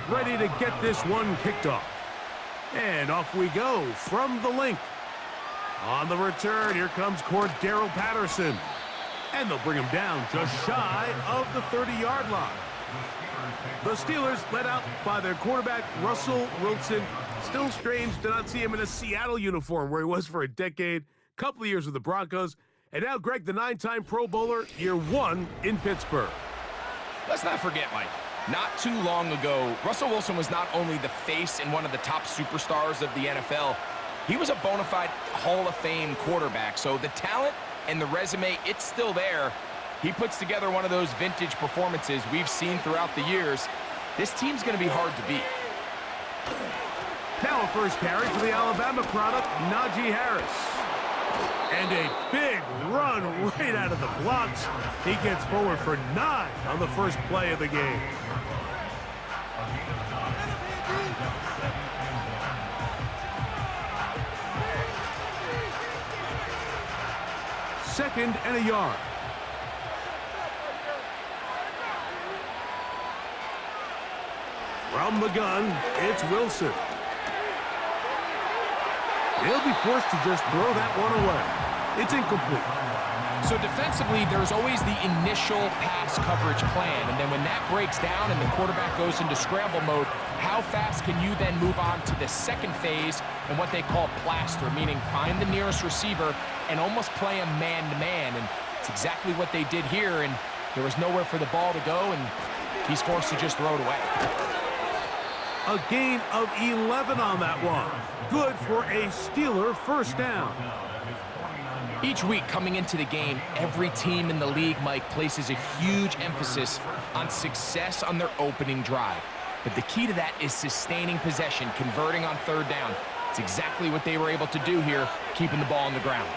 ready to get this one kicked off. And off we go from the link. On the return, here comes Cordero Patterson. And they'll bring him down just shy of the 30-yard line. The Steelers led out by their quarterback, Russell Wilson. Still strange to not see him in a Seattle uniform where he was for a decade, couple of years with the Broncos. And now Greg, the 9-time Pro Bowler, year 1 in Pittsburgh. Let's not forget, Mike, not too long ago, Russell Wilson was not only the face and one of the top superstars of the NFL, he was a bona fide Hall of Fame quarterback. So the talent and the resume, it's still there. He puts together one of those vintage performances we've seen throughout the years. This team's going to be hard to beat. Now a first carry for the Alabama product, Najee Harris. And a big run right out of the blocks. He gets forward for 9 on the first play of the game. Second and a yard. From the gun, it's Wilson. He'll be forced to just throw that one away. It's incomplete. So defensively, there's always the initial pass coverage plan, and then when that breaks down and the quarterback goes into scramble mode, how fast can you then move on to the second phase and what they call plaster, meaning find the nearest receiver and almost play him man-to-man, and it's exactly what they did here, and there was nowhere for the ball to go, and he's forced to just throw it away. A gain of 11 on that one. Good for a Steeler first down. Each week coming into the game, every team in the league, Mike, places a huge emphasis on success on their opening drive. But the key to that is sustaining possession, converting on third down. It's exactly what they were able to do here, keeping the ball on the ground.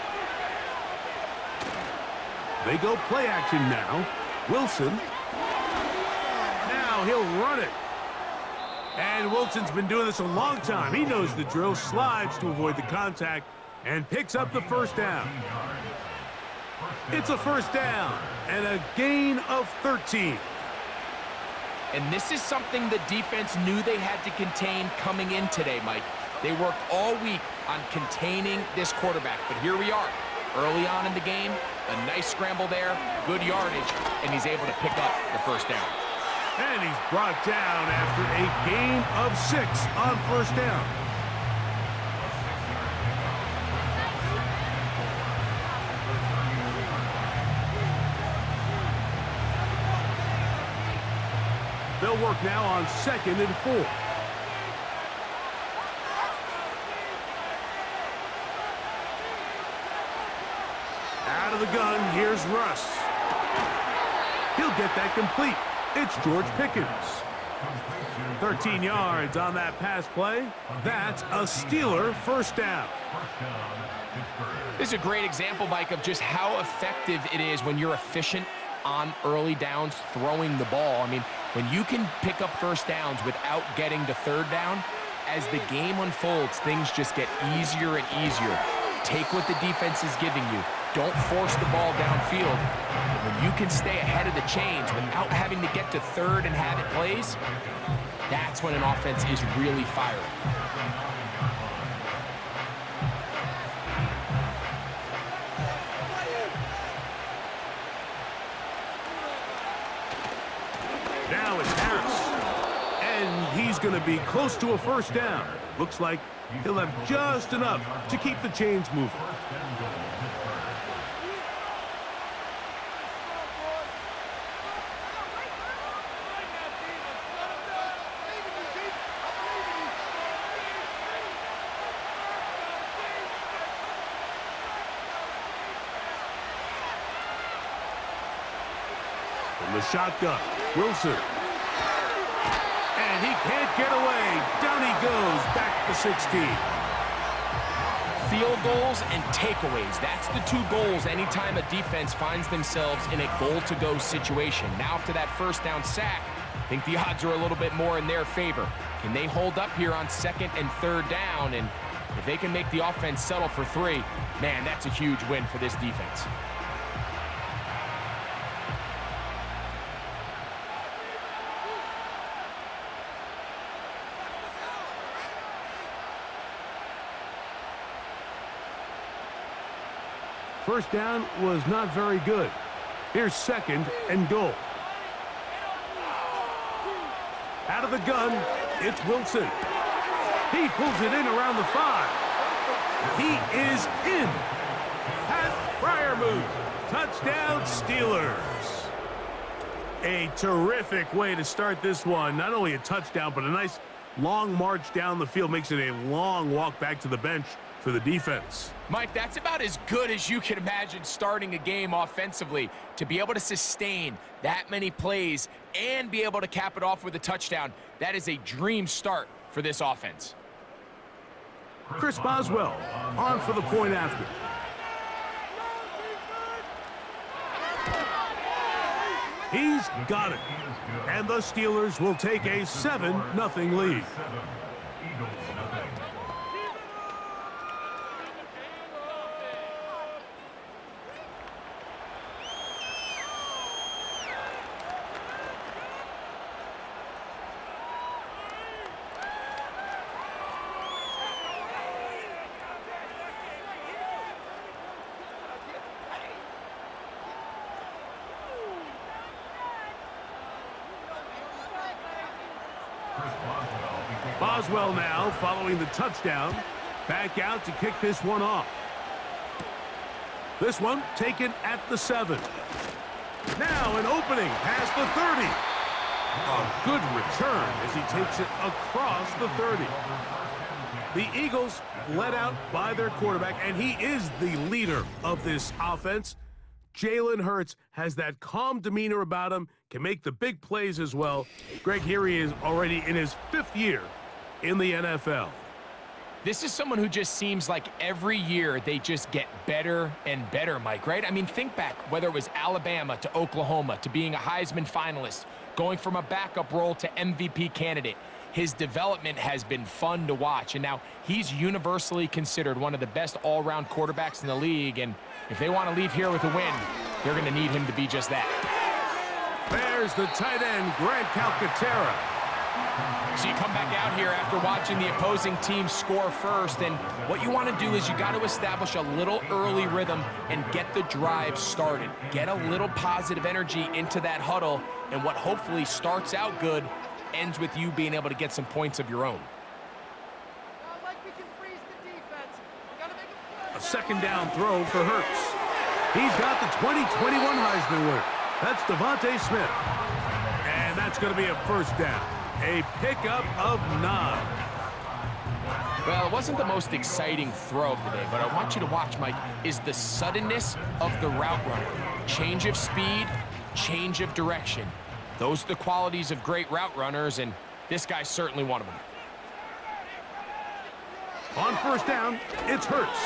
They go play action now. Wilson. Now he'll run it. And Wilson's been doing this a long time. He knows the drill, slides to avoid the contact, and picks up the first down. It's a first down and a gain of 13. And this is something the defense knew they had to contain coming in today, Mike. They worked all week on containing this quarterback, but here we are. Early on in the game, a nice scramble there, good yardage, and he's able to pick up the first down. And he's brought down after a gain of 6 on first down. They'll work now on 2nd and 4. Out of the gun, here's Russ. He'll get that complete. It's George Pickens. 13 yards on that pass play. That's a Steeler first down. This is a great example, Mike, of just how effective it is when you're efficient on early downs throwing the ball. I mean, when you can pick up first downs without getting to third down, as the game unfolds, things just get easier and easier. Take what the defense is giving you. Don't force the ball downfield. When you can stay ahead of the chains without having to get to third and have it plays, that's when an offense is really firing. Now it's Harris. And he's going to be close to a first down. Looks like he'll have just enough to keep the chains moving. From the shotgun, Wilson. And he can't get away. Down he goes, back to 16. Field goals and takeaways. That's the two goals anytime a defense finds themselves in a goal-to-go situation. Now after that first down sack, I think the odds are a little bit more in their favor. Can they hold up here on 2nd and 3rd down? And if they can make the offense settle for 3, man, that's a huge win for this defense. First down was not very good. Here's 2nd and goal. Out of the gun, it's Wilson. He pulls it in around the 5. He is in. Pat Freiermuth. Touchdown, Steelers. A terrific way to start this one. Not only a touchdown, but a nice long march down the field. Makes it a long walk back to the bench for the defense. Mike, that's about as good as you can imagine starting a game offensively. To be able to sustain that many plays and be able to cap it off with a touchdown, that is a dream start for this offense. Chris Boswell on for the point after. He's got it. And the Steelers will take a 7-0 lead. Boswell now following the touchdown. Back out to kick this one off. This one taken at the 7. Now an opening past the 30. A good return as he takes it across the 30. The Eagles led out by their quarterback, and he is the leader of this offense. Jalen Hurts has that calm demeanor about him, can make the big plays as well. Greg, here he is already in his 5th year in the NFL. This is someone who just seems like every year they just get better and better, Mike, right? I mean, think back, whether it was Alabama to Oklahoma to being a Heisman finalist, going from a backup role to MVP candidate. His development has been fun to watch, and now he's universally considered one of the best all-around quarterbacks in the league, and if they want to leave here with a win, they're going to need him to be just that. There's the tight end, Grant Calcaterra. So you come back out here after watching the opposing team score first, and what you want to do is you got to establish a little early rhythm and get the drive started. Get a little positive energy into that huddle, and what hopefully starts out good ends with you being able to get some points of your own. A 2nd down throw for Hurts. He's got the 2021 Heisman winner. That's Devontae Smith. And that's going to be a 1st down. A pickup of 9. Well, it wasn't the most exciting throw of the day, but I want you to watch, Mike, is the suddenness of the route runner. Change of speed, change of direction. Those are the qualities of great route runners, and this guy's certainly one of them. On 1st down, it's Hurts.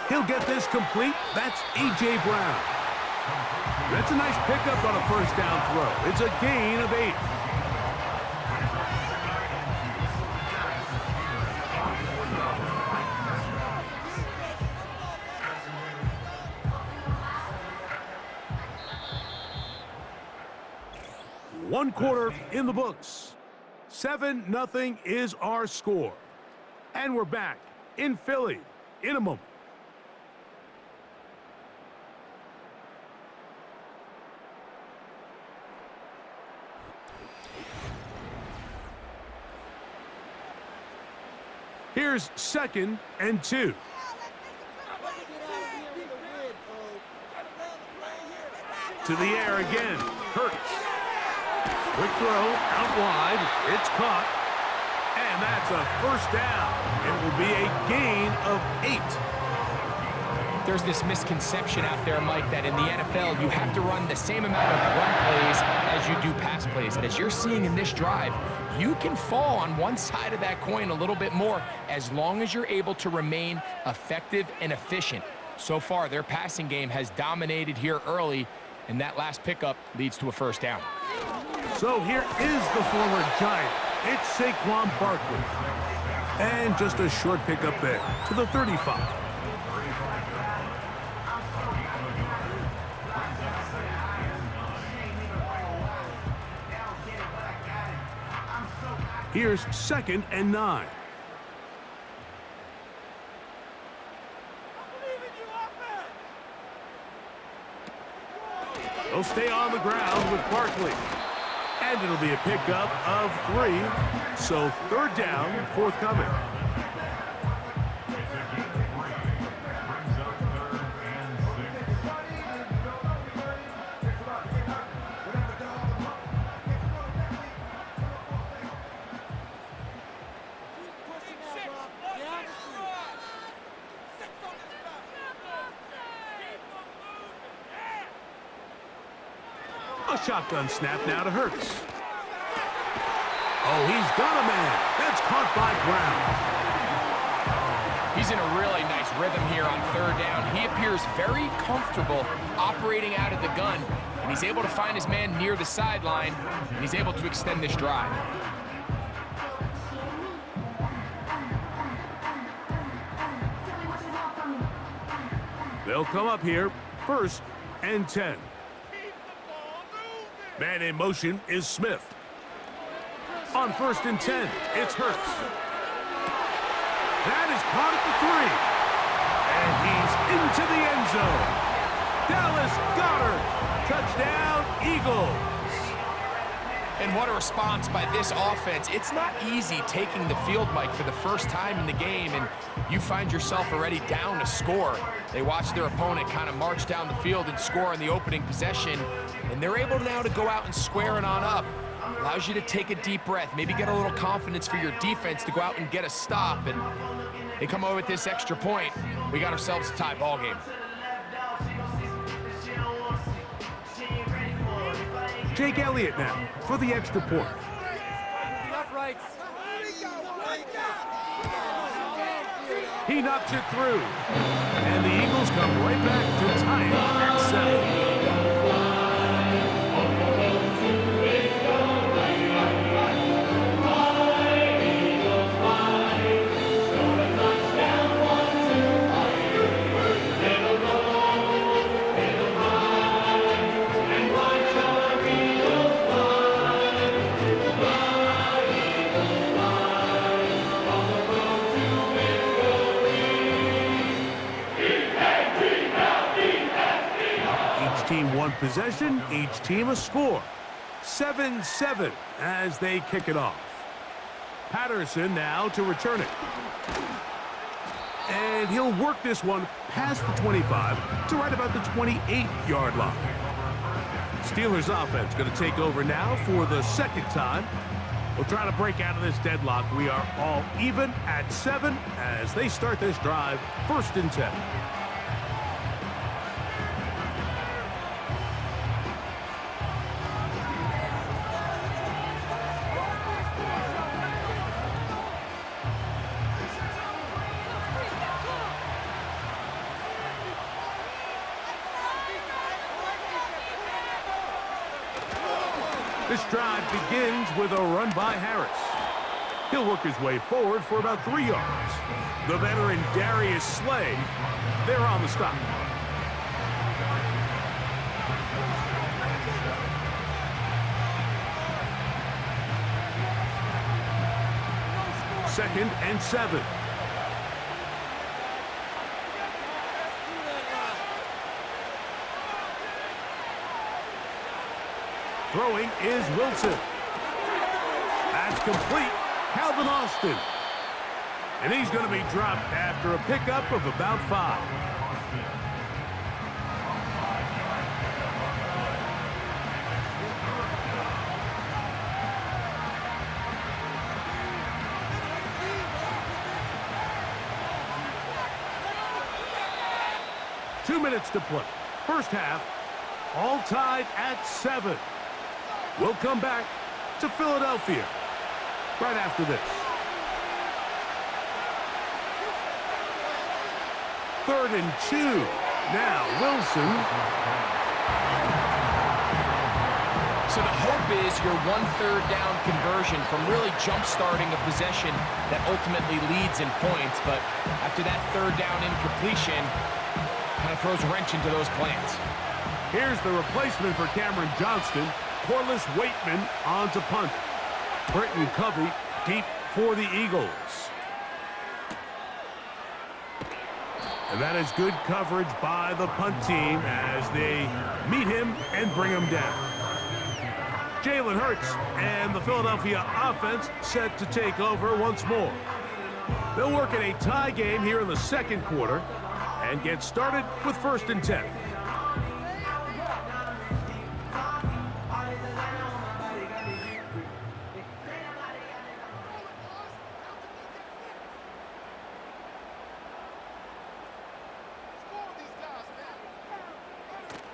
He'll get this complete. That's A.J. Brown. That's a nice pickup on a 1st down throw. It's a gain of 8. One quarter in the books. 7-0 is our score. And we're back in Philly in a moment. Here's 2nd and 2. To the air again. Hurts. Quick throw out wide. It's caught. And that's a 1st down. It will be a gain of 8. There's this misconception out there, Mike, that in the NFL you have to run the same amount of run plays as you do pass plays. And as you're seeing in this drive, you can fall on one side of that coin a little bit more as long as you're able to remain effective and efficient. So far, their passing game has dominated here early, and that last pickup leads to a 1st down. So here is the former Giant. It's Saquon Barkley. And just a short pickup there to the 35. Here's 2nd and 9. He'll stay on the ground with Barkley. And it'll be a pickup of 3. So third down, forthcoming. A shotgun snap now to Hurts. Oh, he's got a man. That's caught by Brown. He's in a really nice rhythm here on third down. He appears very comfortable operating out of the gun, and he's able to find his man near the sideline, and he's able to extend this drive. They'll come up here, 1st and 10. Man in motion is Smith. On 1st and 10, it's Hurts. That is caught at the 3. And he's into the end zone. Dallas Goedert. Touchdown, Eagles. And what a response by this offense. It's not easy taking the field, Mike, for the first time in the game, and you find yourself already down to score. They watch their opponent kind of march down the field and score on the opening possession, and they're able now to go out and square it on up. Allows you to take a deep breath, maybe get a little confidence for your defense to go out and get a stop, and they come over with this extra point. We got ourselves a tie ball game. Jake Elliott now for the extra point. He knocks it through. And the Eagles come right back to tie it at 7. One possession, each team a score. 7-7 as they kick it off. Patterson now to return it. And he'll work this one past the 25 to right about the 28-yard line. Steelers offense going to take over now for the second time. We'll try to break out of this deadlock. We are all even at 7 as they start this drive, 1st and 10. This drive begins with a run by Harris. He'll work his way forward for about 3 yards. The veteran Darius Slay, they're on the stop. Second and 7. Throwing is Wilson. That's complete. Calvin Austin. And he's going to be dropped after a pickup of about 5. Two minutes to play. First half, all tied at 7. We'll come back to Philadelphia right after this. 3rd and 2. Now Wilson. So the hope is your 1/3 down conversion from really jump-starting a possession that ultimately leads in points. But after that 3rd down incompletion, kind of throws a wrench into those plans. Here's the replacement for Cameron Johnston. Corliss Waitman on to punt. Britton Covey deep for the Eagles. And that is good coverage by the punt team as they meet him and bring him down. Jalen Hurts and the Philadelphia offense set to take over once more. They'll work in a tie game here in the second quarter and get started with 1st and 10.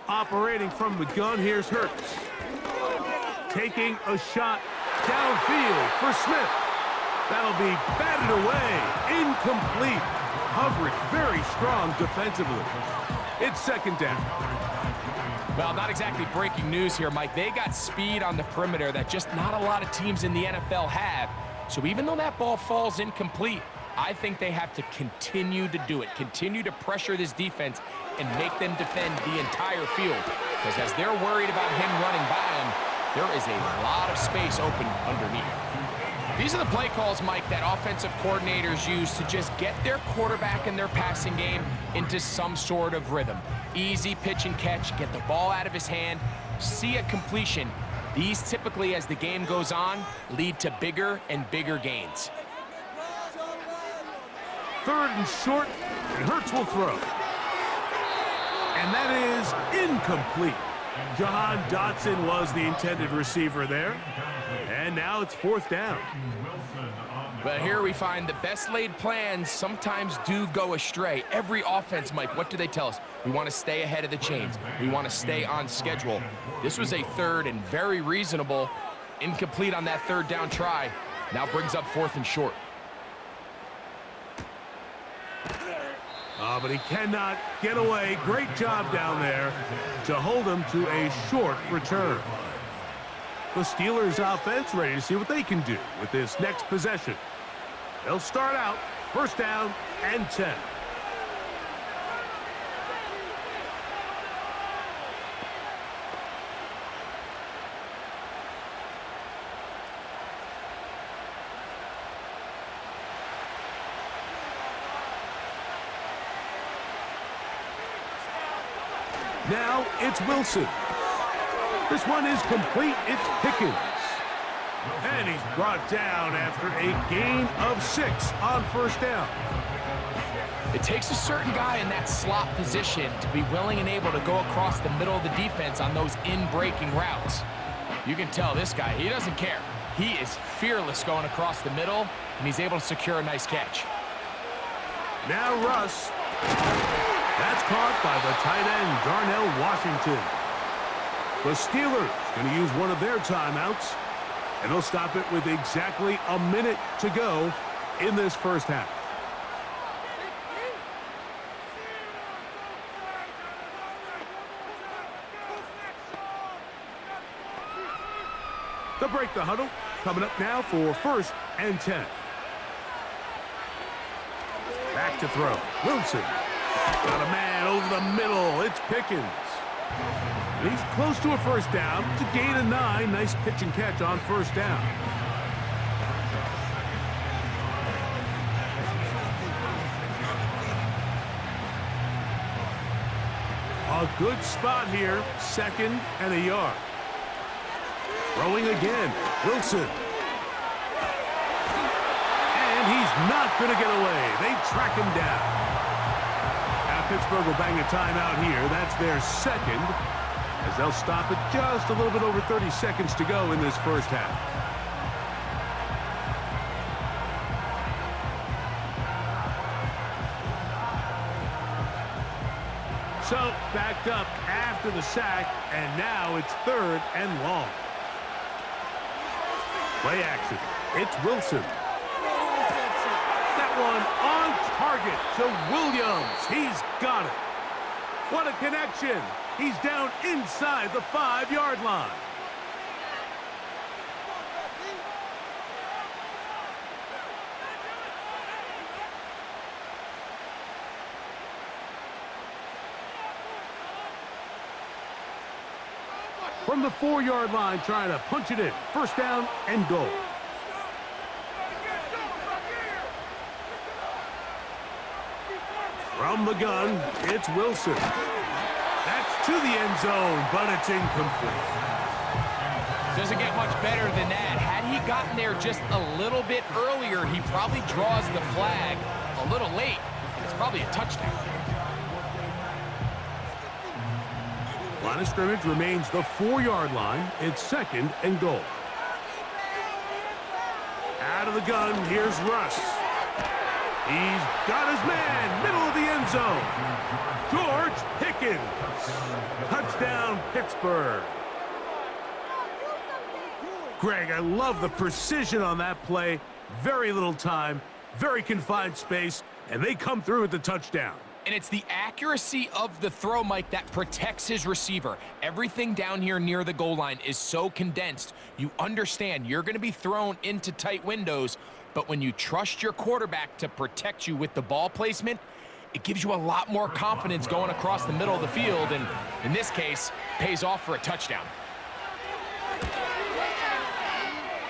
Operating from the gun, here's Hurts. Taking a shot downfield for Smith. That'll be batted away. Incomplete. Coverage very strong defensively. It's 2nd down. Well, not exactly breaking news here, Mike. They got speed on the perimeter that just not a lot of teams in the NFL have. So even though that ball falls incomplete, I think they have to continue to do it. Continue to pressure this defense and make them defend the entire field. Because as they're worried about him running by him, there is a lot of space open underneath. These are the play calls, Mike, that offensive coordinators use to just get their quarterback and their passing game into some sort of rhythm. Easy pitch and catch, get the ball out of his hand, see a completion. These typically, as the game goes on, lead to bigger and bigger gains. 3rd and short, and Hurts will throw. And that is incomplete. Jahan Dotson was the intended receiver there. And now it's 4th down. But here we find the best laid plans sometimes do go astray. Every offense, Mike, what do they tell us? We want to stay ahead of the chains. We want to stay on schedule. This was a 3rd and very reasonable. Incomplete on that 3rd down try. Now brings up 4th and short. But he cannot get away. Great job down there to hold him to a short return. The Steelers offense ready to see what they can do with this next possession. They'll start out 1st down and 10. Now it's Wilson. This one is complete. It's Pickens. And he's brought down after a gain of 6 on 1st down. It takes a certain guy in that slot position to be willing and able to go across the middle of the defense on those in-breaking routes. You can tell this guy, he doesn't care. He is fearless going across the middle, and he's able to secure a nice catch. Now Russ. That's caught by the tight end, Darnell Washington. The Steelers going to use one of their timeouts, and they'll stop it with exactly a minute to go in this 1st half. They'll break the huddle. Coming up now for 1st and 10. Back to throw. Wilson. Got a man over the middle. It's Pickens. And he's close to a 1st down. To gain a 9. Nice pitch and catch on 1st down. A good spot here. 2nd and a yard. Throwing again. Wilson. And he's not going to get away. They track him down. Pittsburgh will bang a timeout here. That's their 2nd, as they'll stop it just a little bit over 30 seconds to go in this 1st half. So backed up after the sack, and now it's 3rd and long. Play action. It's Wilson. One on target to Williams. He's got it. What a connection. He's down inside the 5-yard line. From the 4-yard line, trying to punch it in. 1st down and goal. From the gun, it's Wilson. That's to the end zone, but it's incomplete. Doesn't get much better than that. Had he gotten there just a little bit earlier, he probably draws the flag a little late, and it's probably a touchdown. Line of scrimmage remains the 4-yard line. It's 2nd and goal. Out of the gun, here's Russ. He's got his man, middle of the end zone. George Pickens. Touchdown, Pittsburgh. Greg, I love the precision on that play. Very little time, very confined space, and they come through with the touchdown. And it's the accuracy of the throw, Mike, that protects his receiver. Everything down here near the goal line is so condensed. You understand you're going to be thrown into tight windows, but when you trust your quarterback to protect you with the ball placement, it gives you a lot more confidence going across the middle of the field, and in this case, pays off for a touchdown.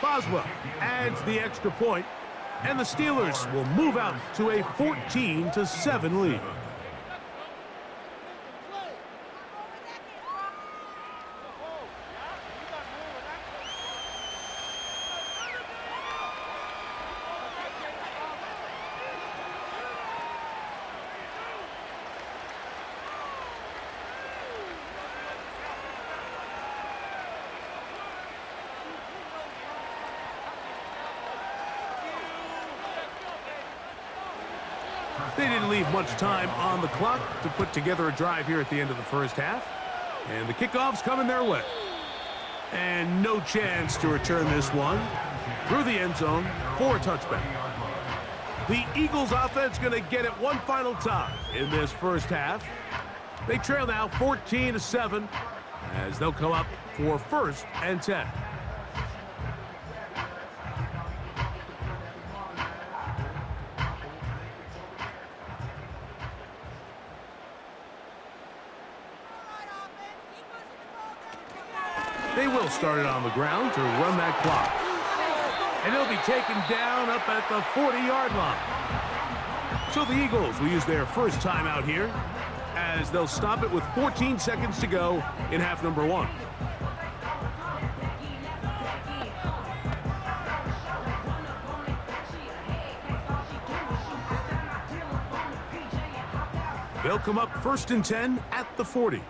Boswell adds the extra point, and the Steelers will move out to a 14-7 lead. They didn't leave much time on the clock to put together a drive here at the end of the first half. And the kickoff's coming their way. And no chance to return this one through the end zone for a touchback. The Eagles offense going to get it one final time in this first half. They trail now 14-7 as they'll come up for 1st and 10. They will start it on the ground to run that clock. And he'll be taken down up at the 40-yard line. So the Eagles will use their first timeout here as they'll stop it with 14 seconds to go in half number 1. They'll come up 1st and 10 at the 40.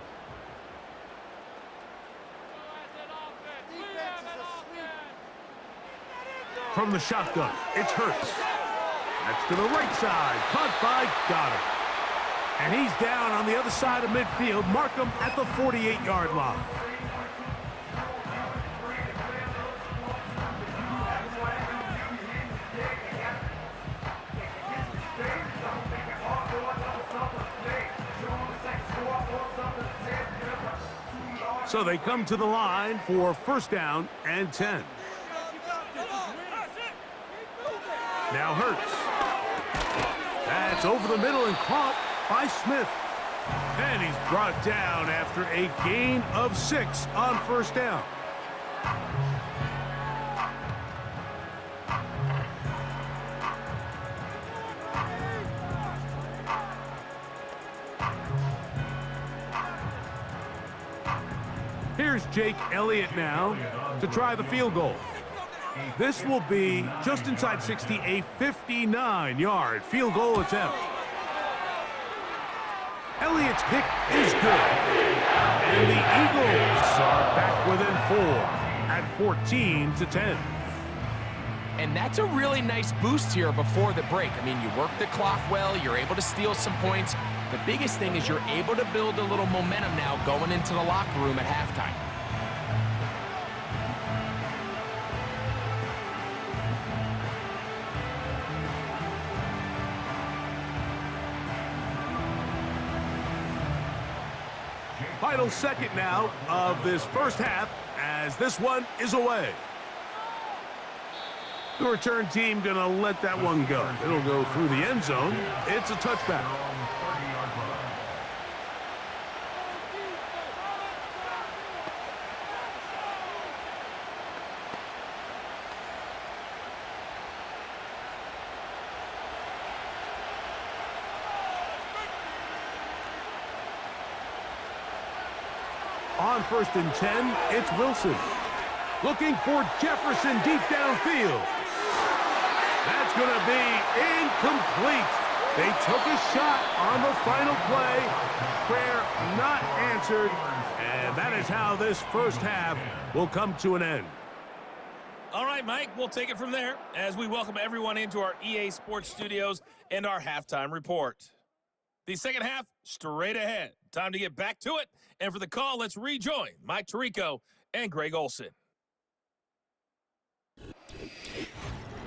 From the shotgun, it's Hurts. That's to the right side, caught by Goddard. And he's down on the other side of midfield. Mark him at the 48-yard line. So they come to the line for 1st down and 10. Now Hurts. That's over the middle and caught by Smith. And he's brought down after a gain of 6 on 1st down. Here's Jake Elliott now to try the field goal. This will be just inside 60, a 59-yard field goal attempt. Elliott's kick is good. And the Eagles are back within 4 at 14-10. And that's a really nice boost here before the break. I mean, you work the clock well, you're able to steal some points. The biggest thing is you're able to build a little momentum now going into the locker room at halftime. Final second now of this first half as this one is away. The return team going to let that one go. It'll go through the end zone. It's a touchback. On 1st and 10, it's Wilson. Looking for Jefferson deep downfield. That's going to be incomplete. They took a shot on the final play. Prayer not answered. And that is how this first half will come to an end. All right, Mike, we'll take it from there as we welcome everyone into our EA Sports Studios and our halftime report. The second half, straight ahead. Time to get back to it. And for the call, let's rejoin Mike Tirico and Greg Olson.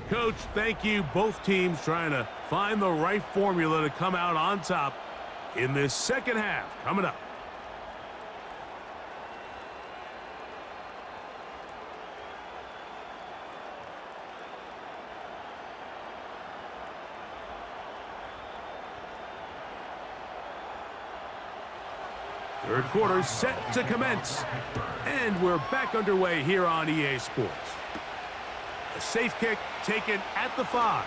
Coach, thank you. Both teams trying to find the right formula to come out on top in this second half. Coming up. Third quarter set to commence. And we're back underway here on EA Sports. A safe kick taken at the 5.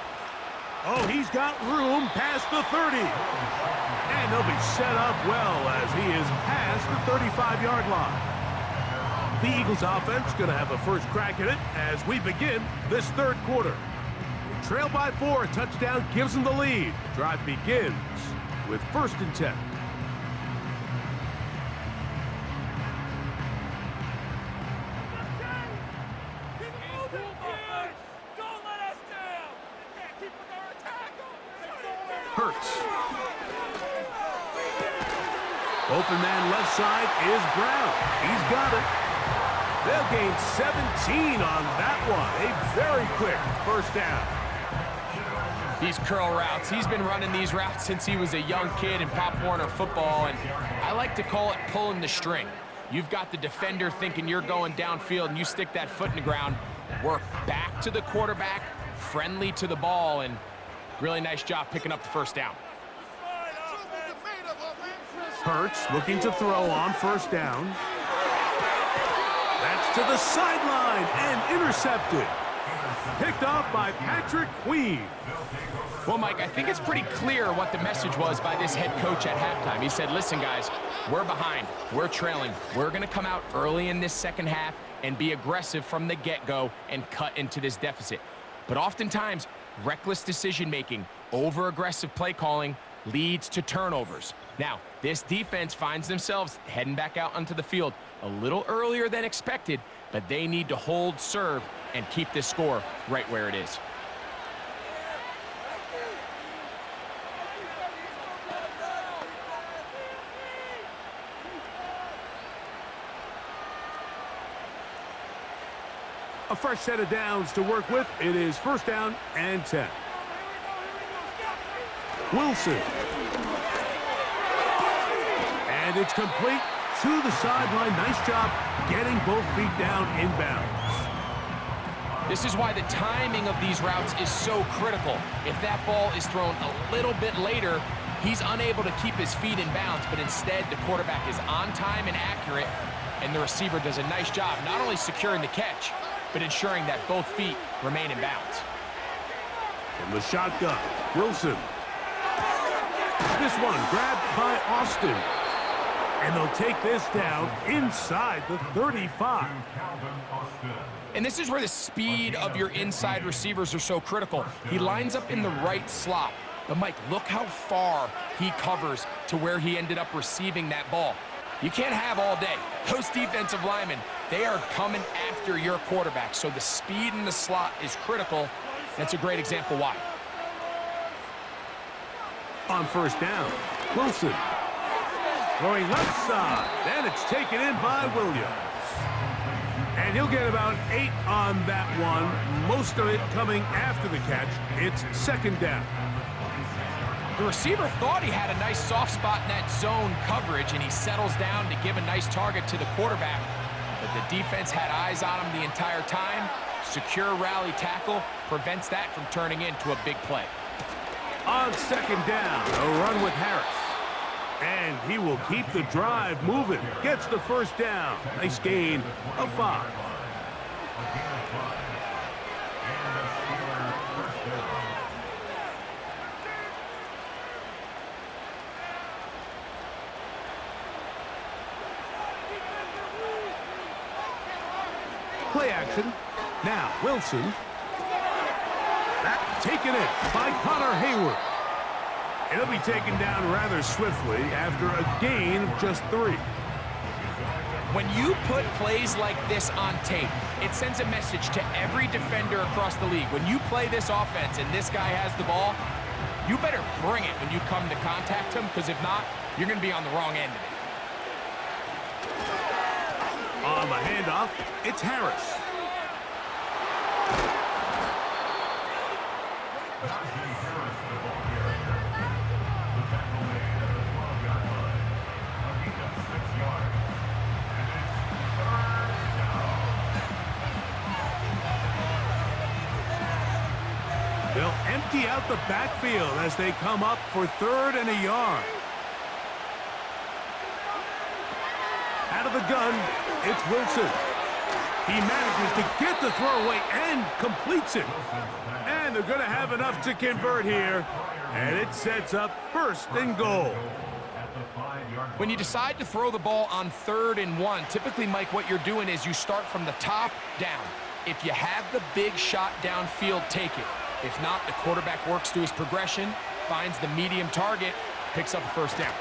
Oh, he's got room past the 30. And he'll be set up well as he is past the 35-yard line. The Eagles offense going to have a first crack at it as we begin this third quarter. They trail by 4, a touchdown gives them the lead. Drive begins with 1st and 10. Hurts. Open man left side is Brown. He's got it. They'll gain 17 on that one. A very quick first down. These curl routes, he's been running these routes since he was a young kid in Pop Warner football, and I like to call it pulling the string. You've got the defender thinking you're going downfield, and you stick that foot in the ground, work back to the quarterback, friendly to the ball, and really nice job picking up the first down. Hurts looking to throw on 1st down. That's to the sideline and intercepted. Picked off by Patrick Queen. Well, Mike, I think it's pretty clear what the message was by this head coach at halftime. He said, listen, guys, we're behind. We're trailing. We're going to come out early in this second half and be aggressive from the get-go and cut into this deficit. But oftentimes, reckless decision-making, over-aggressive play calling leads to turnovers. Now, this defense finds themselves heading back out onto the field a little earlier than expected, but they need to hold serve and keep this score right where it is. A fresh set of downs to work with. It is 1st down and 10. Wilson. And it's complete to the sideline. Nice job getting both feet down inbounds. This is why the timing of these routes is so critical. If that ball is thrown a little bit later, he's unable to keep his feet in bounds, but instead the quarterback is on time and accurate, and the receiver does a nice job not only securing the catch, but ensuring that both feet remain in bounds. From the shotgun, Wilson. This one grabbed by Austin. And they'll take this down inside the 35. And this is where the speed of your inside receivers are so critical. He lines up in the right slot. But, Mike, look how far he covers to where he ended up receiving that ball. You can't have all day. Those defensive linemen, they are coming after your quarterback. So the speed in the slot is critical. That's a great example why. On 1st down, Wilson. Throwing left side, and it's taken in by Williams. And he'll get about 8 on that one, most of it coming after the catch. It's 2nd down. The receiver thought he had a nice soft spot in that zone coverage, and he settles down to give a nice target to the quarterback. But the defense had eyes on him the entire time. Secure rally tackle prevents that from turning into a big play. On 2nd down, a run with Harris. And he will keep the drive moving. Gets the 1st down. Nice gain of 5. Play action. Now, Wilson. That taken in by Connor Hayward. It'll be taken down rather swiftly after a gain of just 3. When you put plays like this on tape, it sends a message to every defender across the league. When you play this offense and this guy has the ball, you better bring it when you come to contact him, because if not, you're going to be on the wrong end of it. On the handoff, it's Harris. They'll empty out the backfield as they come up for 3rd and a yard. Out of the gun, it's Wilson. He manages to get the throw away and completes it. And they're going to have enough to convert here. And it sets up 1st and goal. When you decide to throw the ball on 3rd and 1, typically, Mike, what you're doing is you start from the top down. If you have the big shot downfield, take it. If not, the quarterback works through his progression, finds the medium target, picks up a 1st down.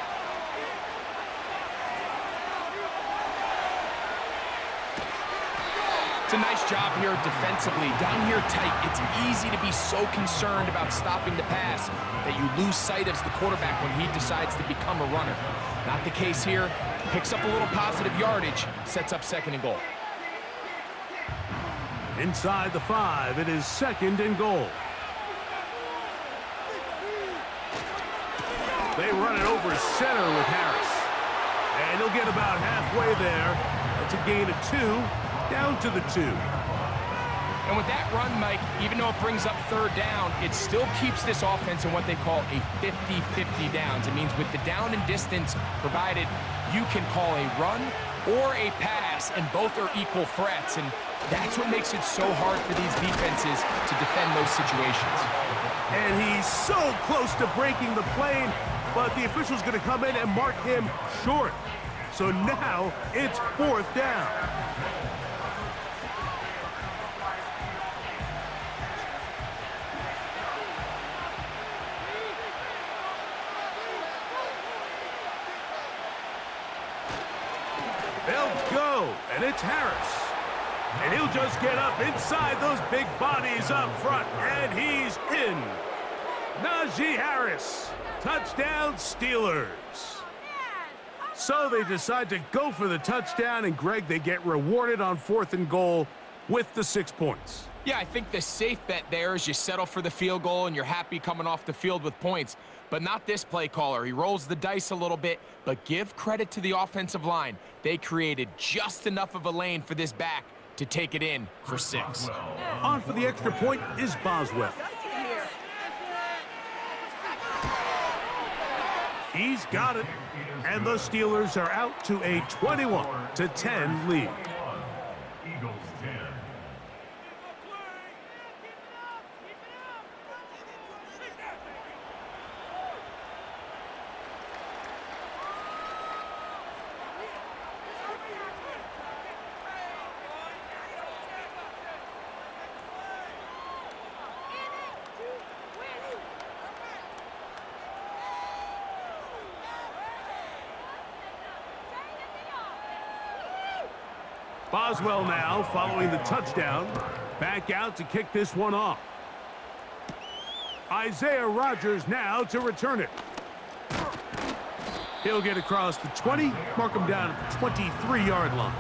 It's a nice job here defensively. Down here tight, it's easy to be so concerned about stopping the pass that you lose sight of the quarterback when he decides to become a runner. Not the case here. Picks up a little positive yardage, sets up 2nd and goal. Inside the 5, it is 2nd and goal. They run it over center with Harris. And he'll get about halfway there. That's a gain of 2, down to the 2. And with that run, Mike, even though it brings up 3rd down, it still keeps this offense in what they call a 50-50 downs. It means with the down and distance provided, you can call a run or a pass, and both are equal threats. And that's what makes it so hard for these defenses to defend those situations. And he's so close to breaking the plane, but the official's going to come in and mark him short. So now it's 4th down. They'll go, and it's Harris. And he'll just get up inside those big bodies up front, and he's in. Najee Harris, touchdown Steelers. So they decide to go for the touchdown, and Greg, they get rewarded on 4th and goal with the 6 points. Yeah, I think the safe bet there is you settle for the field goal and you're happy coming off the field with points. But not this play caller. He rolls the dice a little bit, but give credit to the offensive line. They created just enough of a lane for this back to take it in for 6. On for the extra point is Boswell. He's got it. And the Steelers are out to a 21-10 lead. Eagles 10. Boswell now following the touchdown. Back out to kick this one off. Isaiah Rodgers now to return it. He'll get across the 20, mark him down at the 23-yard line.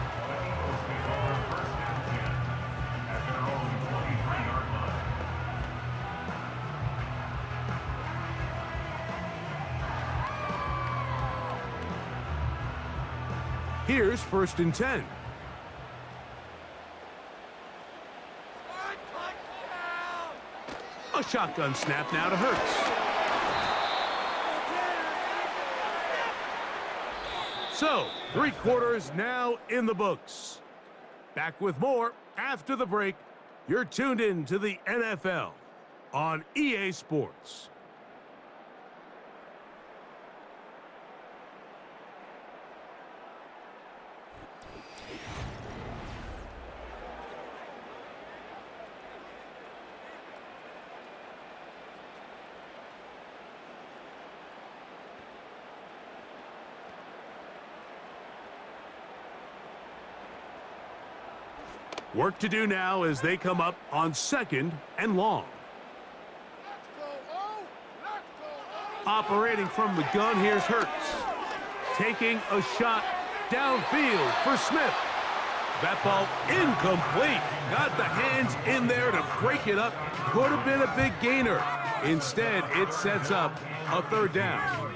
Here's 1st and 10. A shotgun snap now to Hurts. So, 3 quarters now in the books. Back with more after the break. You're tuned in to the NFL on EA Sports. Work to do now as they come up on 2nd and long. Operating from the gun, here's Hurts. Taking a shot downfield for Smith. That ball incomplete. Got the hands in there to break it up. Could have been a big gainer. Instead, it sets up a 3rd down.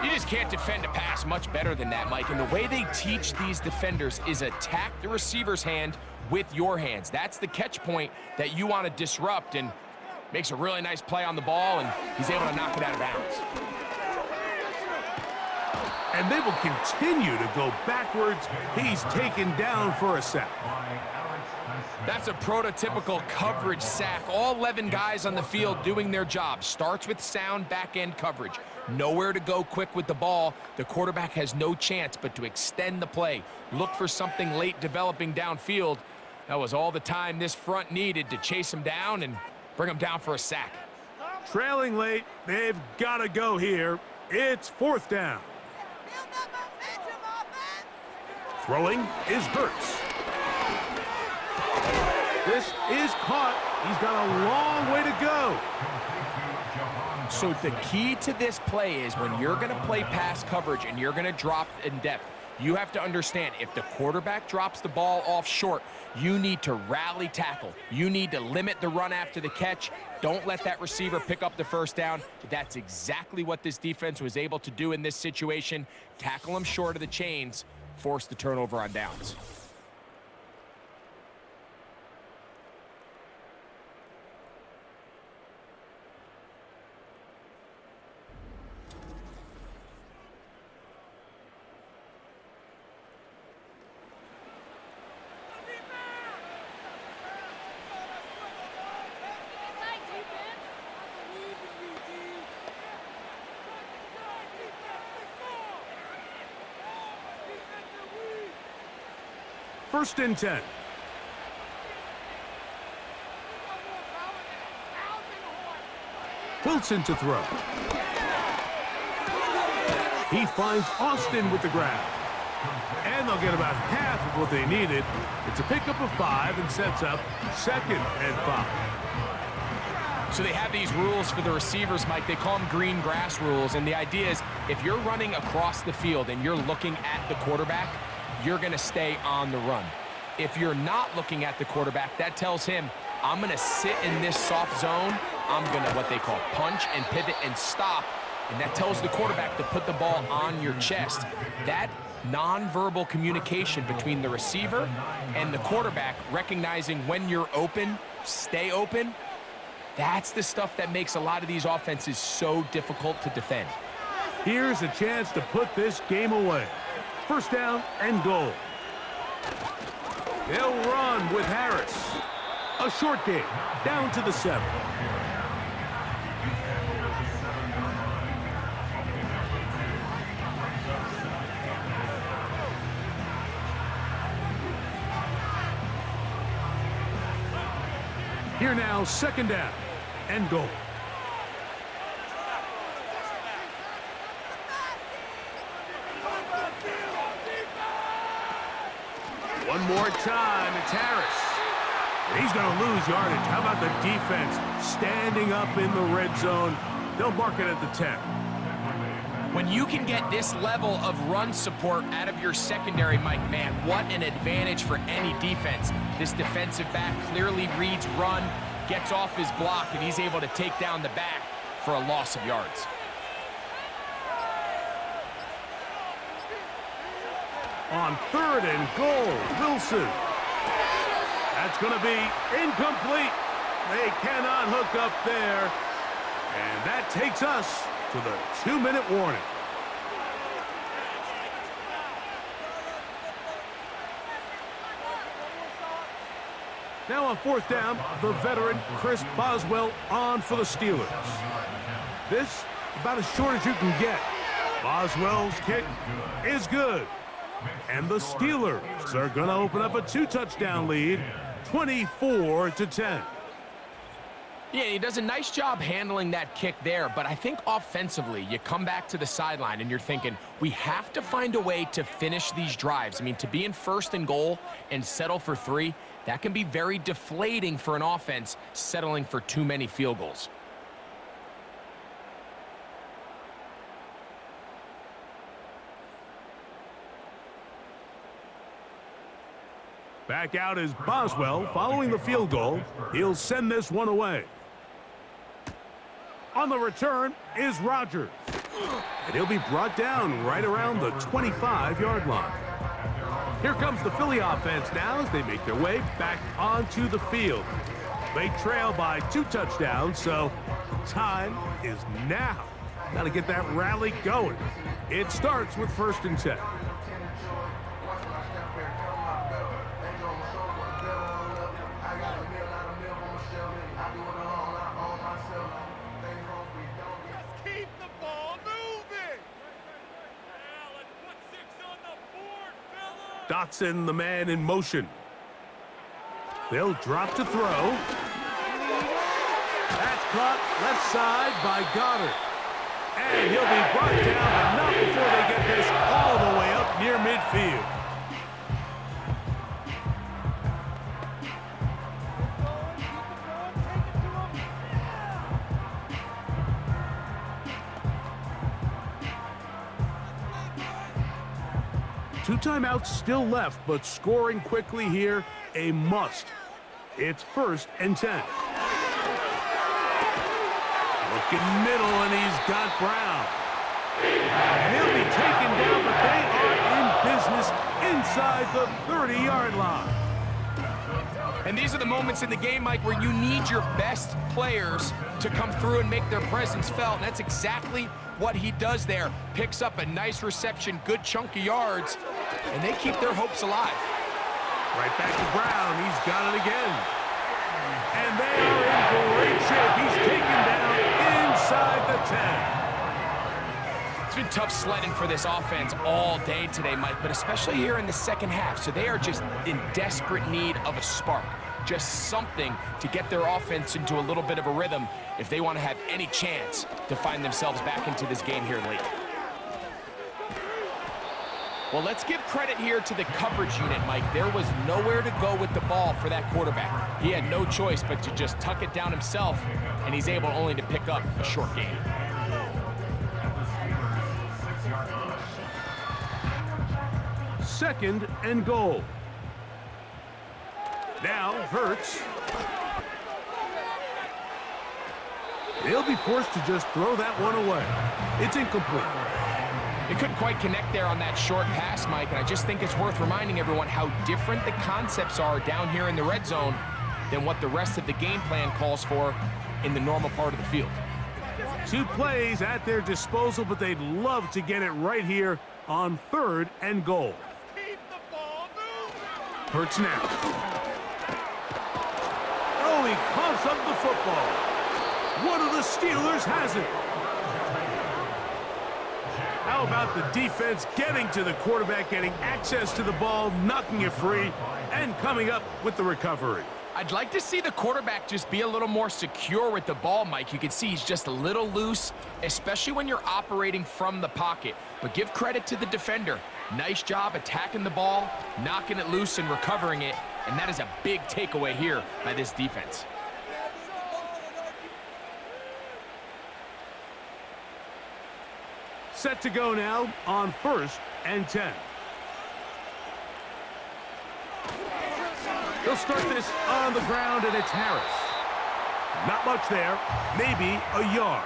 You just can't defend a pass much better than that, Mike. And the way they teach these defenders is attack the receiver's hand with your hands. That's the catch point that you want to disrupt, and makes a really nice play on the ball, and he's able to knock it out of bounds. And they will continue to go backwards. He's taken down for a sack. That's a prototypical coverage sack. All 11 guys on the field doing their job. Starts with sound back-end coverage. Nowhere to go quick with the ball. The quarterback has no chance but to extend the play. Look for something late developing downfield. That was all the time this front needed to chase him down and bring him down for a sack. Trailing late, they've got to go here. It's 4th down. Throwing is Hurts. This is caught. He's got a long way to go. So the key to this play is when you're going to play pass coverage and you're going to drop in depth, you have to understand if the quarterback drops the ball off short, you need to rally tackle. You need to limit the run after the catch. Don't let that receiver pick up the 1st down. That's exactly what this defense was able to do in this situation. Tackle them short of the chains, force the turnover on downs. First and 10. Wilson to throw. He finds Austin with the grab. And they'll get about half of what they needed. It's a pickup of 5 and sets up 2nd and 5. So they have these rules for the receivers, Mike. They call them green grass rules. And the idea is if you're running across the field and you're looking at the quarterback, you're going to stay on the run. If you're not looking at the quarterback, that tells him, I'm going to sit in this soft zone. I'm going to what they call punch and pivot and stop. And that tells the quarterback to put the ball on your chest. That nonverbal communication between the receiver and the quarterback, recognizing when you're open, stay open, that's the stuff that makes a lot of these offenses so difficult to defend. Here's a chance to put this game away. 1st down and goal. They'll run with Harris. A short game, down to the 7. Here now, 2nd down and goal. One more time, it's Harris. He's going to lose yardage. How about the defense standing up in the red zone? They'll mark it at the 10. When you can get this level of run support out of your secondary, Mike, man, what an advantage for any defense. This defensive back clearly reads run, gets off his block, and he's able to take down the back for a loss of yards. On 3rd and goal, Wilson. That's going to be incomplete. They cannot hook up there. And that takes us to the 2-minute warning. Now on 4th down, the veteran Chris Boswell on for the Steelers. This about as short as you can get. Boswell's kick is good. And the Steelers are going to open up a 2-touchdown lead, 24-10. Yeah, he does a nice job handling that kick there, but I think offensively, you come back to the sideline and you're thinking, we have to find a way to finish these drives. I mean, to be in 1st and goal and settle for 3, that can be very deflating for an offense settling for too many field goals. Back out is Boswell following the field goal. He'll send this one away. On the return is Rodgers. And he'll be brought down right around the 25-yard line. Here comes the Philly offense now as they make their way back onto the field. They trail by 2 touchdowns, so the time is now. Got to get that rally going. It starts with 1st and 10. Dotson, the man in motion. They'll drop to throw. That's caught left side by Goddard. And he'll be brought down, but not before they get this all the way up near midfield. Two timeouts still left, but scoring quickly here, a must. It's 1st and 10. Looking middle, and he's got Brown. And he'll be taken down, but they are in business inside the 30-yard line. And these are the moments in the game, Mike, where you need your best players to come through and make their presence felt. And that's exactly what he does there. Picks up a nice reception, good chunk of yards, and they keep their hopes alive. Right back to Brown. He's got it again. And they are in great shape. He's taken down inside the 10. It's been tough sledding for this offense all day today, Mike, but especially here in the second half. So they are just in desperate need of a spark, just something to get their offense into a little bit of a rhythm if they want to have any chance to find themselves back into this game here late. Well, let's give credit here to the coverage unit, Mike. There was nowhere to go with the ball for that quarterback. He had no choice but to just tuck it down himself, and he's able only to pick up a short gain. Second and goal. Now Hurts. He'll be forced to just throw that one away. It's incomplete. They couldn't quite connect there on that short pass, Mike, and I just think it's worth reminding everyone how different the concepts are down here in the red zone than what the rest of the game plan calls for in the normal part of the field. 2 plays at their disposal, but they'd love to get it right here on 3rd and goal. Hurts now. Oh, he coughs up the football. One of the Steelers has it. How about the defense getting to the quarterback, getting access to the ball, knocking it free, and coming up with the recovery? I'd like to see the quarterback just be a little more secure with the ball, Mike. You can see he's just a little loose, especially when you're operating from the pocket. But give credit to the defender. Nice job attacking the ball, knocking it loose and recovering it, and that is a big takeaway here by this defense. Set to go now on 1st and 10. They'll start this on the ground, and it's Harris. Not much there, maybe a yard.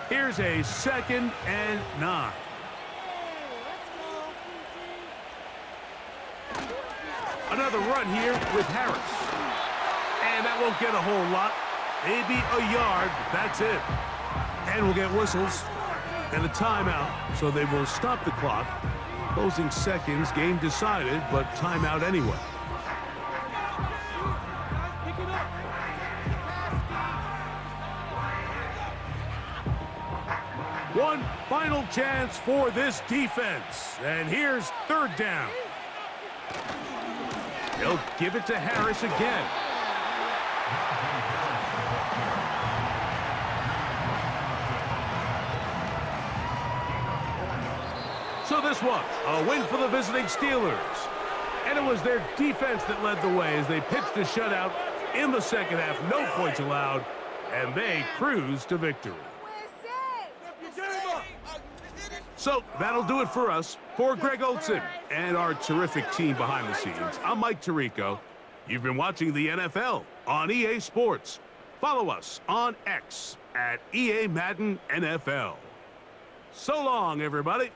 Here's a 2nd and 9. Another run here with Harris. And that won't get a whole lot. Maybe a yard, that's it. And we'll get whistles and a timeout, so they will stop the clock. Closing seconds, game decided, but timeout anyway. One final chance for this defense. And here's third down. They'll give it to Harris again. So this one, a win for the visiting Steelers. And it was their defense that led the way as they pitched a shutout in the second half. No points allowed, and they cruised to victory. So that'll do it for us. For Greg Olson and our terrific team behind the scenes, I'm Mike Tirico. You've been watching the NFL on EA Sports. Follow us on X at EA Madden NFL. So long, everybody.